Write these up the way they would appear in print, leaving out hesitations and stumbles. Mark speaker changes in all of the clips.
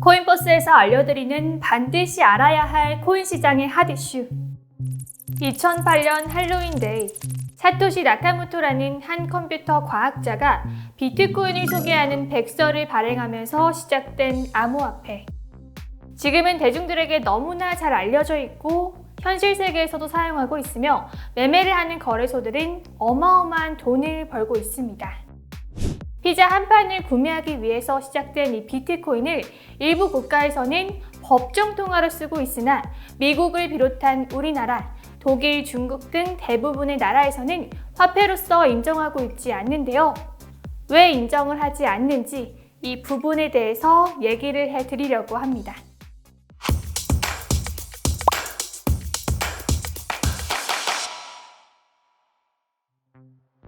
Speaker 1: 코인버스에서 알려드리는 반드시 알아야 할 코인 시장의 핫 이슈. 2008년 할로윈데이, 사토시 나카모토라는 한 컴퓨터 과학자가 비트코인을 소개하는 백서를 발행하면서 시작된 암호화폐. 지금은 대중들에게 너무나 잘 알려져 있고 현실 세계에서도 사용하고 있으며 매매를 하는 거래소들은 어마어마한 돈을 벌고 있습니다. 피자 한 판을 구매하기 위해서 시작된 이 비트코인을 일부 국가에서는 법정 통화로 쓰고 있으나 미국을 비롯한 우리나라, 독일, 중국 등 대부분의 나라에서는 화폐로서 인정하고 있지 않는데요. 왜 인정을 하지 않는지 이 부분에 대해서 얘기를 해드리려고 합니다.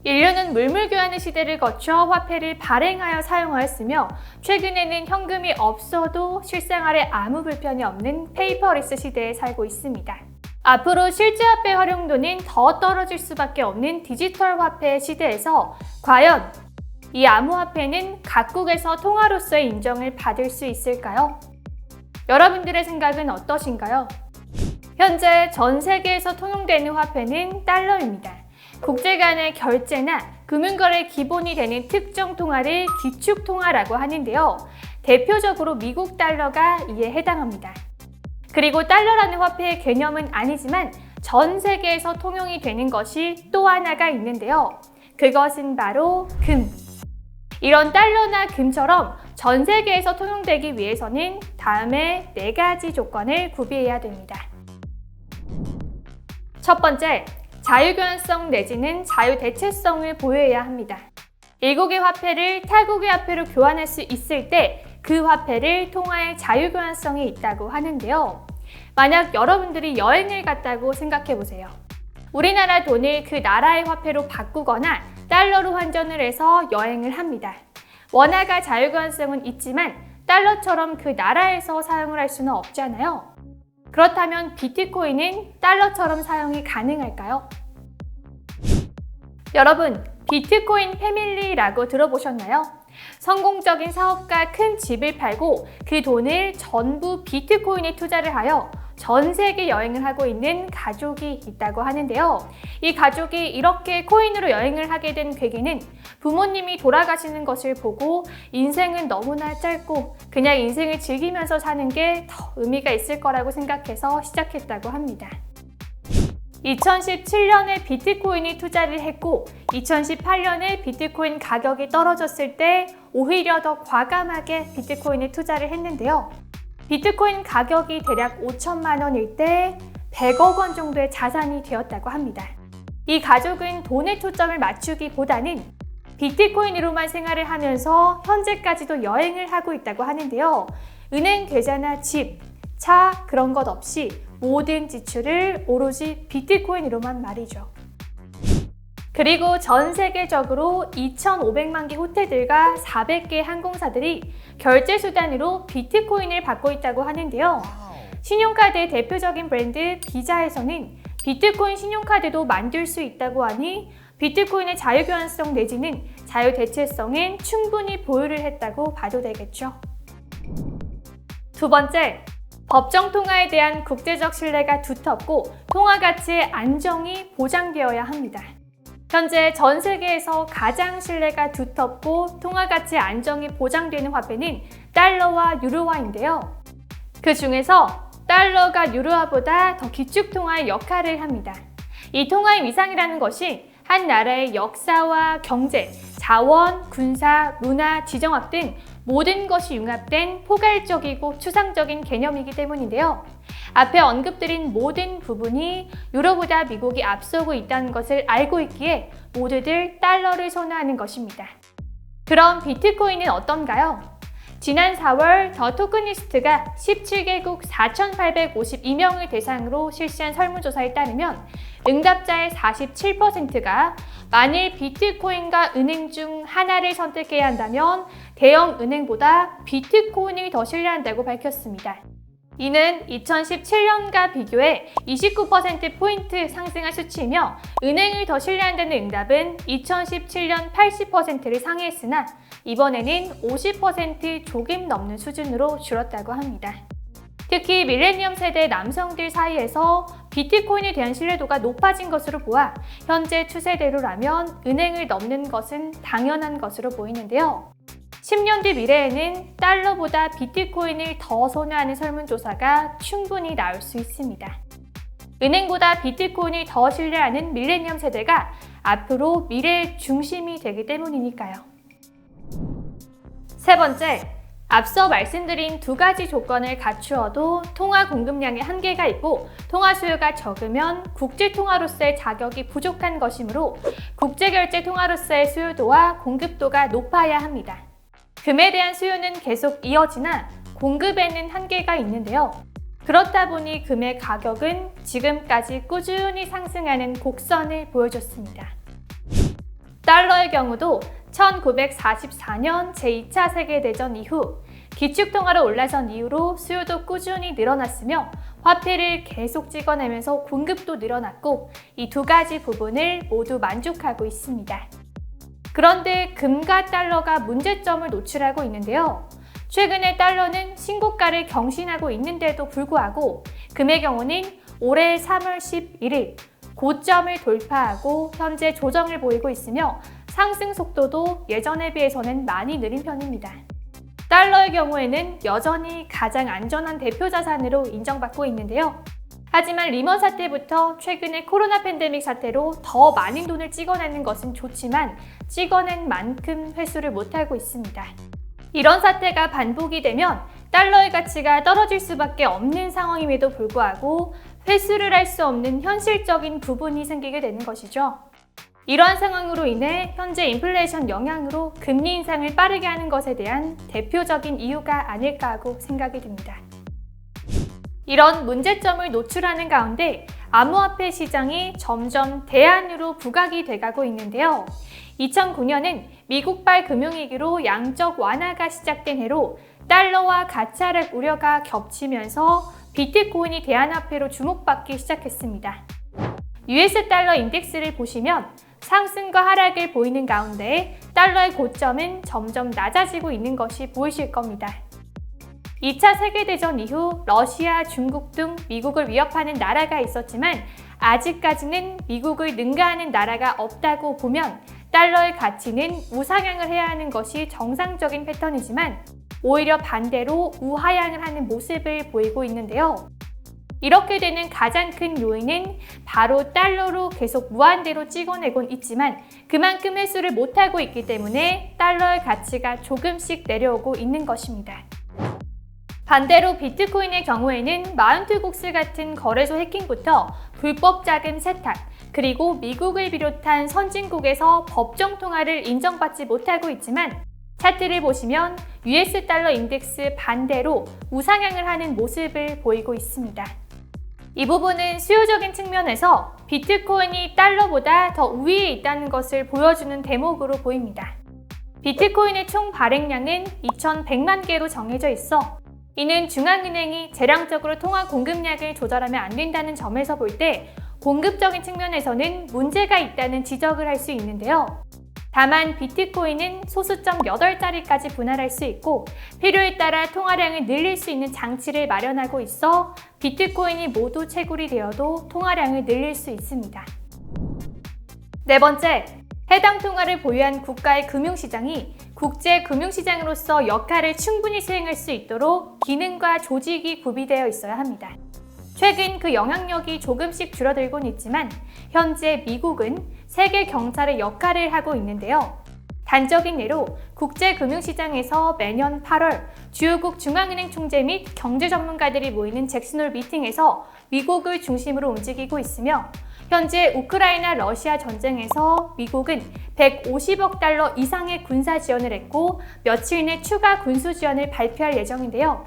Speaker 1: 인류는 물물교환의 시대를 거쳐 화폐를 발행하여 사용하였으며 최근에는 현금이 없어도 실생활에 아무 불편이 없는 페이퍼리스 시대에 살고 있습니다. 앞으로 실제 화폐 활용도는 더 떨어질 수밖에 없는 디지털 화폐 시대에서 과연 이 암호화폐는 각국에서 통화로서의 인정을 받을 수 있을까요? 여러분들의 생각은 어떠신가요? 현재 전 세계에서 통용되는 화폐는 달러입니다. 국제 간의 결제나 금융거래 기본이 되는 특정 통화를 기축통화라고 하는데요. 대표적으로 미국 달러가 이에 해당합니다. 그리고 달러라는 화폐의 개념은 아니지만 전 세계에서 통용이 되는 것이 또 하나가 있는데요. 그것은 바로 금. 이런 달러나 금처럼 전 세계에서 통용되기 위해서는 다음에 4가지 조건을 구비해야 됩니다. 첫 번째, 자유교환성 내지는 자유대체성을 보유해야 합니다. 일국의 화폐를 타국의 화폐로 교환할 수 있을 때 그 화폐를 통화의 자유교환성이 있다고 하는데요. 만약 여러분들이 여행을 갔다고 생각해 보세요. 우리나라 돈을 그 나라의 화폐로 바꾸거나 달러로 환전을 해서 여행을 합니다. 원화가 자유교환성은 있지만 달러처럼 그 나라에서 사용을 할 수는 없잖아요. 그렇다면 비트코인은 달러처럼 사용이 가능할까요? 여러분, 비트코인 패밀리라고 들어보셨나요? 성공적인 사업가 큰 집을 팔고 그 돈을 전부 비트코인에 투자를 하여 전 세계 여행을 하고 있는 가족이 있다고 하는데요. 이 가족이 이렇게 코인으로 여행을 하게 된 계기는 부모님이 돌아가시는 것을 보고 인생은 너무나 짧고 그냥 인생을 즐기면서 사는 게 더 의미가 있을 거라고 생각해서 시작했다고 합니다. 2017년에 비트코인에 투자를 했고 2018년에 비트코인 가격이 떨어졌을 때 오히려 더 과감하게 비트코인에 투자를 했는데요. 비트코인 가격이 대략 5천만 원일 때 100억 원 정도의 자산이 되었다고 합니다. 이 가족은 돈에 초점을 맞추기보다는 비트코인으로만 생활을 하면서 현재까지도 여행을 하고 있다고 하는데요. 은행 계좌나 집, 차 그런 것 없이 모든 지출을 오로지 비트코인으로만 말이죠. 그리고 전 세계적으로 2,500만 개 호텔들과 400개 항공사들이 결제 수단으로 비트코인을 받고 있다고 하는데요. 신용카드의 대표적인 브랜드 비자에서는 비트코인 신용카드도 만들 수 있다고 하니 비트코인의 자유교환성 내지는 자유대체성은 충분히 보유를 했다고 봐도 되겠죠. 두 번째, 법정 통화에 대한 국제적 신뢰가 두텁고 통화 가치의 안정이 보장되어야 합니다. 현재 전 세계에서 가장 신뢰가 두텁고 통화 가치의 안정이 보장되는 화폐는 달러와 유로화인데요. 그 중에서 달러가 유로화보다 더 기축 통화의 역할을 합니다. 이 통화의 위상이라는 것이 한 나라의 역사와 경제, 자원, 군사, 문화, 지정학 등 모든 것이 융합된 포괄적이고 추상적인 개념이기 때문인데요. 앞에 언급드린 모든 부분이 유로보다 미국이 앞서고 있다는 것을 알고 있기에 모두들 달러를 선호하는 것입니다. 그럼 비트코인은 어떤가요? 지난 4월 더 토크니스트가 17개국 4,852명을 대상으로 실시한 설문조사에 따르면 응답자의 47%가 만일 비트코인과 은행 중 하나를 선택해야 한다면 대형 은행보다 비트코인을 더 신뢰한다고 밝혔습니다. 이는 2017년과 비교해 29%포인트 상승한 수치이며 은행을 더 신뢰한다는 응답은 2017년 80%를 상회했으나 이번에는 50% 조금 넘는 수준으로 줄었다고 합니다. 특히 밀레니엄 세대 남성들 사이에서 비트코인에 대한 신뢰도가 높아진 것으로 보아 현재 추세대로라면 은행을 넘는 것은 당연한 것으로 보이는데요. 10년 뒤 미래에는 달러보다 비트코인을 더 선호하는 설문조사가 충분히 나올 수 있습니다. 은행보다 비트코인을 더 신뢰하는 밀레니엄 세대가 앞으로 미래의 중심이 되기 때문이니까요. 세 번째, 앞서 말씀드린 두 가지 조건을 갖추어도 통화 공급량에 한계가 있고 통화 수요가 적으면 국제통화로서의 자격이 부족한 것이므로 국제결제 통화로서의 수요도와 공급도가 높아야 합니다. 금에 대한 수요는 계속 이어지나 공급에는 한계가 있는데요. 그렇다 보니 금의 가격은 지금까지 꾸준히 상승하는 곡선을 보여줬습니다. 달러의 경우도 1944년 제2차 세계대전 이후 기축통화로 올라선 이후로 수요도 꾸준히 늘어났으며 화폐를 계속 찍어내면서 공급도 늘어났고 이 두 가지 부분을 모두 만족하고 있습니다. 그런데 금과 달러가 문제점을 노출하고 있는데요. 최근에 달러는 신고가를 경신하고 있는데도 불구하고 금의 경우는 올해 3월 11일 고점을 돌파하고 현재 조정을 보이고 있으며 상승 속도도 예전에 비해서는 많이 느린 편입니다. 달러의 경우에는 여전히 가장 안전한 대표 자산으로 인정받고 있는데요. 하지만 리먼 사태부터 최근의 코로나 팬데믹 사태로 더 많은 돈을 찍어내는 것은 좋지만 찍어낸 만큼 회수를 못하고 있습니다. 이런 사태가 반복이 되면 달러의 가치가 떨어질 수밖에 없는 상황임에도 불구하고 회수를 할 수 없는 현실적인 부분이 생기게 되는 것이죠. 이러한 상황으로 인해 현재 인플레이션 영향으로 금리 인상을 빠르게 하는 것에 대한 대표적인 이유가 아닐까 하고 생각이 듭니다. 이런 문제점을 노출하는 가운데 암호화폐 시장이 점점 대안으로 부각이 돼가고 있는데요. 2009년은 미국발 금융위기로 양적 완화가 시작된 해로 달러와 가치 하락 우려가 겹치면서 비트코인이 대안화폐로 주목받기 시작했습니다. US 달러 인덱스를 보시면 상승과 하락을 보이는 가운데 달러의 고점은 점점 낮아지고 있는 것이 보이실 겁니다. 2차 세계대전 이후 러시아, 중국 등 미국을 위협하는 나라가 있었지만 아직까지는 미국을 능가하는 나라가 없다고 보면 달러의 가치는 우상향을 해야 하는 것이 정상적인 패턴이지만 오히려 반대로 우하향을 하는 모습을 보이고 있는데요. 이렇게 되는 가장 큰 요인은 바로 달러로 계속 무한대로 찍어내곤 있지만 그만큼 회수를 못하고 있기 때문에 달러의 가치가 조금씩 내려오고 있는 것입니다. 반대로 비트코인의 경우에는 마운트곡스 같은 거래소 해킹부터 불법 자금 세탁, 그리고 미국을 비롯한 선진국에서 법정 통화를 인정받지 못하고 있지만 차트를 보시면 US 달러 인덱스 반대로 우상향을 하는 모습을 보이고 있습니다. 이 부분은 수요적인 측면에서 비트코인이 달러보다 더 우위에 있다는 것을 보여주는 대목으로 보입니다. 비트코인의 총 발행량은 2,100만 개로 정해져 있어 이는 중앙은행이 재량적으로 통화 공급량을 조절하면 안 된다는 점에서 볼 때 공급적인 측면에서는 문제가 있다는 지적을 할 수 있는데요. 다만 비트코인은 소수점 8자리까지 분할할 수 있고 필요에 따라 통화량을 늘릴 수 있는 장치를 마련하고 있어 비트코인이 모두 채굴이 되어도 통화량을 늘릴 수 있습니다. 네 번째, 해당 통화를 보유한 국가의 금융시장이 국제 금융시장으로서 역할을 충분히 수행할 수 있도록 기능과 조직이 구비되어 있어야 합니다. 최근 그 영향력이 조금씩 줄어들곤 있지만 현재 미국은 세계 경찰의 역할을 하고 있는데요. 단적인 예로 국제금융시장에서 매년 8월 주요국 중앙은행 총재 및 경제 전문가들이 모이는 잭슨홀 미팅에서 미국을 중심으로 움직이고 있으며 현재 우크라이나 러시아 전쟁에서 미국은 150억 달러 이상의 군사 지원을 했고 며칠 내 추가 군수 지원을 발표할 예정인데요.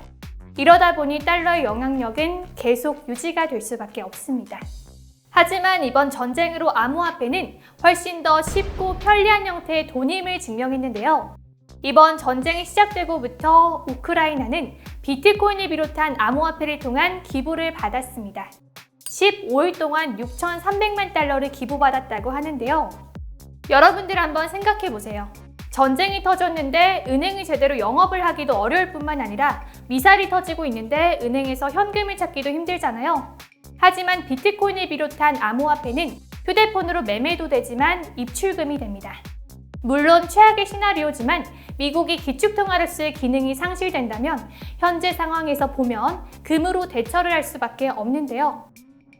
Speaker 1: 이러다 보니 달러의 영향력은 계속 유지가 될 수밖에 없습니다. 하지만 이번 전쟁으로 암호화폐는 훨씬 더 쉽고 편리한 형태의 돈임을 증명했는데요. 이번 전쟁이 시작되고부터 우크라이나는 비트코인을 비롯한 암호화폐를 통한 기부를 받았습니다. 15일 동안 6,300만 달러를 기부받았다고 하는데요. 여러분들 한번 생각해 보세요. 전쟁이 터졌는데 은행이 제대로 영업을 하기도 어려울 뿐만 아니라 미사일이 터지고 있는데 은행에서 현금을 찾기도 힘들잖아요. 하지만 비트코인을 비롯한 암호화폐는 휴대폰으로 매매도 되지만 입출금이 됩니다. 물론 최악의 시나리오지만 미국이 기축통화를 쓸 기능이 상실된다면 현재 상황에서 보면 금으로 대처를 할 수밖에 없는데요.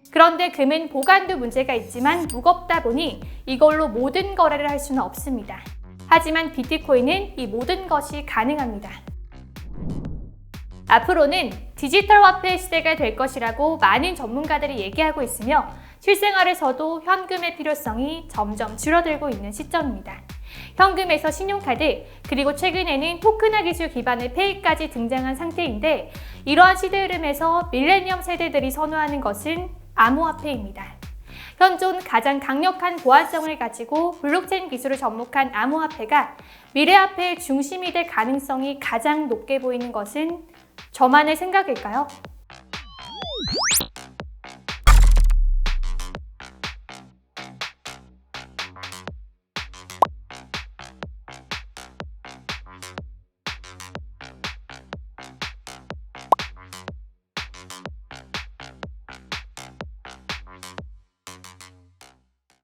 Speaker 1: 그런데 금은 보관도 문제가 있지만 무겁다 보니 이걸로 모든 거래를 할 수는 없습니다. 하지만 비트코인은 이 모든 것이 가능합니다. 앞으로는 디지털 화폐 시대가 될 것이라고 많은 전문가들이 얘기하고 있으며 실생활에서도 현금의 필요성이 점점 줄어들고 있는 시점입니다. 현금에서 신용카드, 그리고 최근에는 토큰화 기술 기반의 페이까지 등장한 상태인데 이러한 시대 흐름에서 밀레니엄 세대들이 선호하는 것은 암호화폐입니다. 현존 가장 강력한 보안성을 가지고 블록체인 기술을 접목한 암호화폐가 미래화폐의 중심이 될 가능성이 가장 높게 보이는 것은 저만의 생각일까요?